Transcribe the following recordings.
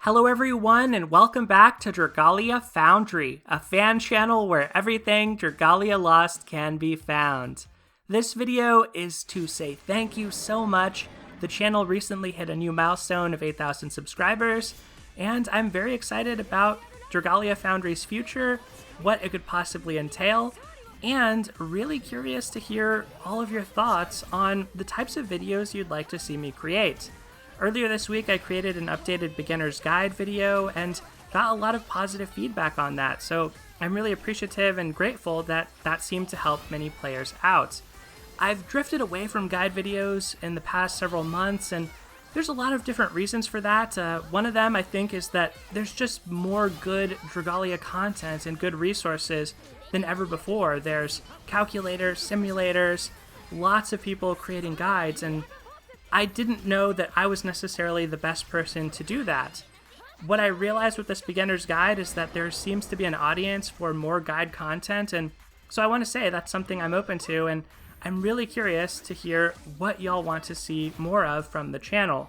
Hello everyone, and welcome back to Dragalia Foundry, a fan channel where everything Dragalia Lost can be found. This video is to say thank you so much. The channel recently hit a new milestone of 8,000 subscribers, and I'm very excited about Dragalia Foundry's future, what it could possibly entail, and really curious to hear all of your thoughts on the types of videos you'd like to see me create. Earlier this week, I created an updated beginner's guide video and got a lot of positive feedback on that, so I'm really appreciative and grateful that that seemed to help many players out. I've drifted away from guide videos in the past several months, and there's a lot of different reasons for that. One of them, I think, is that there's just more good Dragalia content and good resources than ever before. There's calculators, simulators, lots of people creating guides, and I didn't know that I was necessarily the best person to do that. What I realized with this beginner's guide is that there seems to be an audience for more guide content, and so I want to say that's something I'm open to, and I'm really curious to hear what y'all want to see more of from the channel.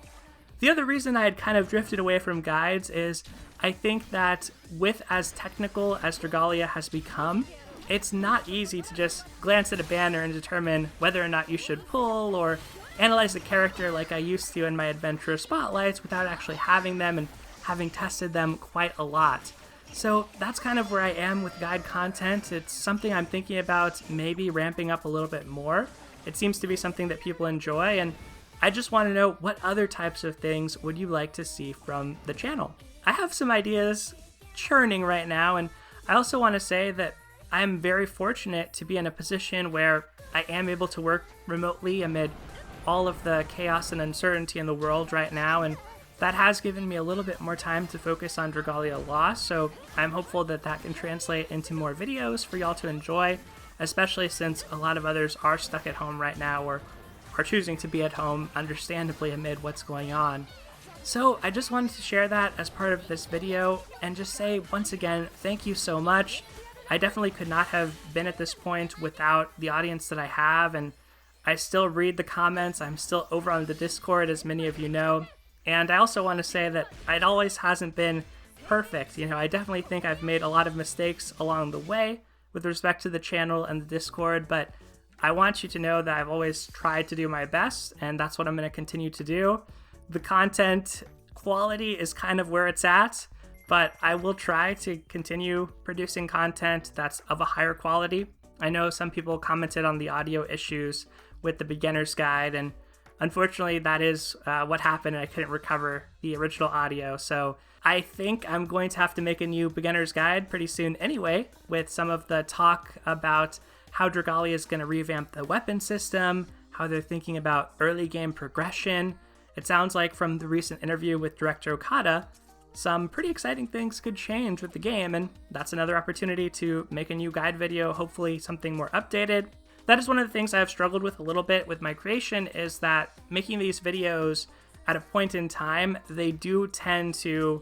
The other reason I had kind of drifted away from guides is I think that with as technical as Dragalia has become, it's not easy to just glance at a banner and determine whether or not you should pull or analyze the character like I used to in my adventurer spotlights without actually having them and having tested them quite a lot. So that's kind of where I am with guide content. It's something I'm thinking about maybe ramping up a little bit more. It seems to be something that people enjoy, and I just want to know what other types of things would you like to see from the channel. I have some ideas churning right now, and I also want to say that I'm very fortunate to be in a position where I am able to work remotely amid all of the chaos and uncertainty in the world right now, and that has given me a little bit more time to focus on Dragalia Lost, so I'm hopeful that that can translate into more videos for y'all to enjoy, especially since a lot of others are stuck at home right now or are choosing to be at home, understandably, amid what's going on. So I just wanted to share that as part of this video and just say once again, thank you so much. I definitely could not have been at this point without the audience that I have, and I still read the comments. I'm still over on the Discord, as many of you know. And I also want to say that it always hasn't been perfect. You know, I definitely think I've made a lot of mistakes along the way with respect to the channel and the Discord, but I want you to know that I've always tried to do my best, and that's what I'm going to continue to do. The content quality is kind of where it's at, but I will try to continue producing content that's of a higher quality. I know some people commented on the audio issues with the beginner's guide, and unfortunately that is what happened, and I couldn't recover the original audio, so I think I'm going to have to make a new beginner's guide pretty soon anyway, with some of the talk about how Dragalia is going to revamp the weapon system, how they're thinking about early game progression. It sounds like from the recent interview with Director Okada, some pretty exciting things could change with the game, and that's another opportunity to make a new guide video, hopefully something more updated. That is one of the things I have struggled with a little bit with my creation, is that making these videos at a point in time, they do tend to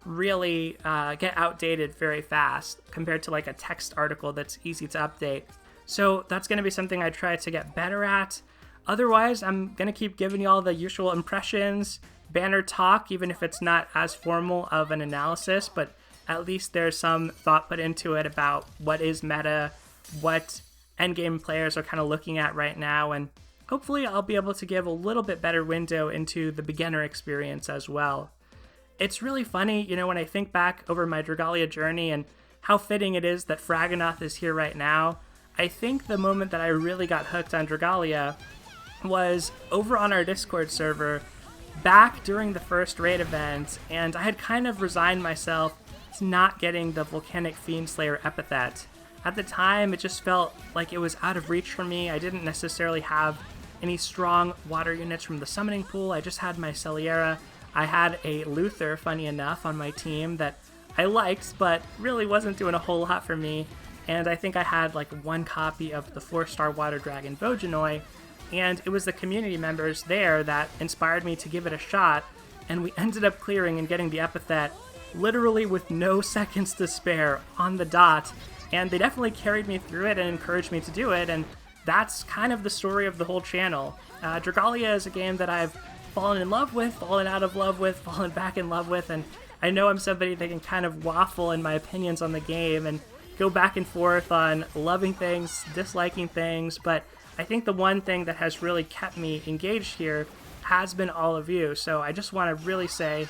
really get outdated very fast compared to like a text article that's easy to update. So that's going to be something I try to get better at. Otherwise, I'm going to keep giving you all the usual impressions, banner talk, even if it's not as formal of an analysis, but at least there's some thought put into it about what is meta, what endgame players are kind of looking at right now, and hopefully I'll be able to give a little bit better window into the beginner experience as well. It's really funny, you know, when I think back over my Dragalia journey and how fitting it is that Fraganoth is here right now. I think the moment that I really got hooked on Dragalia was over on our Discord server back during the first raid event, and I had kind of resigned myself to not getting the Volcanic Fiendslayer epithet. At the time, it just felt like it was out of reach for me. I didn't necessarily have any strong water units from the summoning pool. I just had my Celiera. I had a Luther, funny enough, on my team that I liked, but really wasn't doing a whole lot for me. And I think I had like one copy of the 4-star Water Dragon Vojanoi, and it was the community members there that inspired me to give it a shot, and we ended up clearing and getting the epithet literally with no seconds to spare on the dot. And they definitely carried me through it and encouraged me to do it, and that's kind of the story of the whole channel. Dragalia is a game that I've fallen in love with, fallen out of love with, fallen back in love with, and I know I'm somebody that can kind of waffle in my opinions on the game and go back and forth on loving things, disliking things, but I think the one thing that has really kept me engaged here has been all of you. So I just want to really say,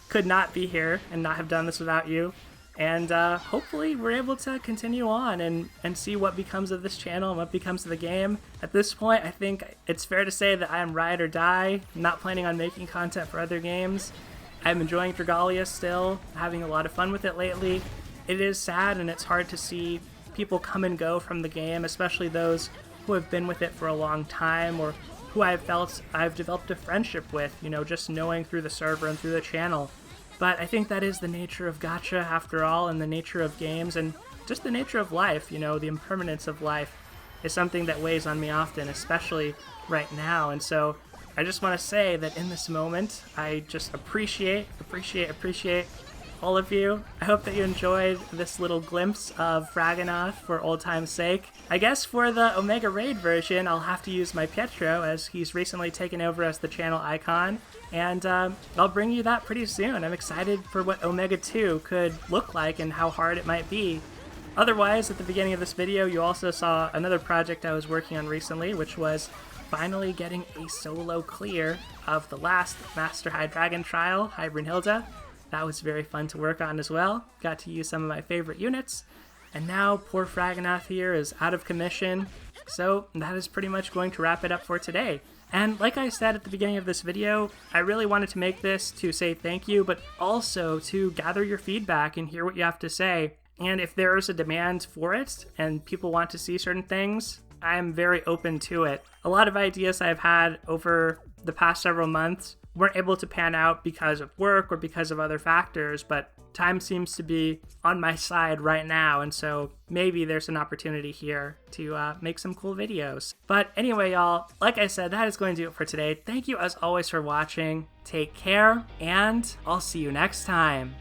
could not be here and not have done this without you. And hopefully we're able to continue on and see what becomes of this channel and what becomes of the game. At this point, I think it's fair to say that I am ride or die, not planning on making content for other games. I'm enjoying Dragalia still, having a lot of fun with it lately. It is sad and it's hard to see people come and go from the game, especially those who have been with it for a long time or who I've developed a friendship with, you know, just knowing through the server and through the channel. But I think that is the nature of gacha after all, and the nature of games, and just the nature of life, you know, the impermanence of life is something that weighs on me often, especially right now. And so I just want to say that in this moment, I just appreciate all of you. I hope that you enjoyed this little glimpse of Fraganoth for old time's sake. I guess for the Omega Raid version, I'll have to use my Pietro, as he's recently taken over as the channel icon, and I'll bring you that pretty soon. I'm excited for what Omega 2 could look like and how hard it might be. Otherwise, at the beginning of this video, you also saw another project I was working on recently, which was finally getting a solo clear of the last Master High Dragon trial, High Brunhilde. That was very fun to work on as well. Got to use some of my favorite units. And now poor Fraganoth here is out of commission. So that is pretty much going to wrap it up for today. And like I said at the beginning of this video, I really wanted to make this to say thank you, but also to gather your feedback and hear what you have to say. And if there is a demand for it and people want to see certain things, I am very open to it. A lot of ideas I've had over the past several months weren't able to pan out because of work or because of other factors, but time seems to be on my side right now, and so maybe there's an opportunity here to make some cool videos. But anyway, y'all, like I said, that is going to do it for today. Thank you as always for watching. Take care, and I'll see you next time.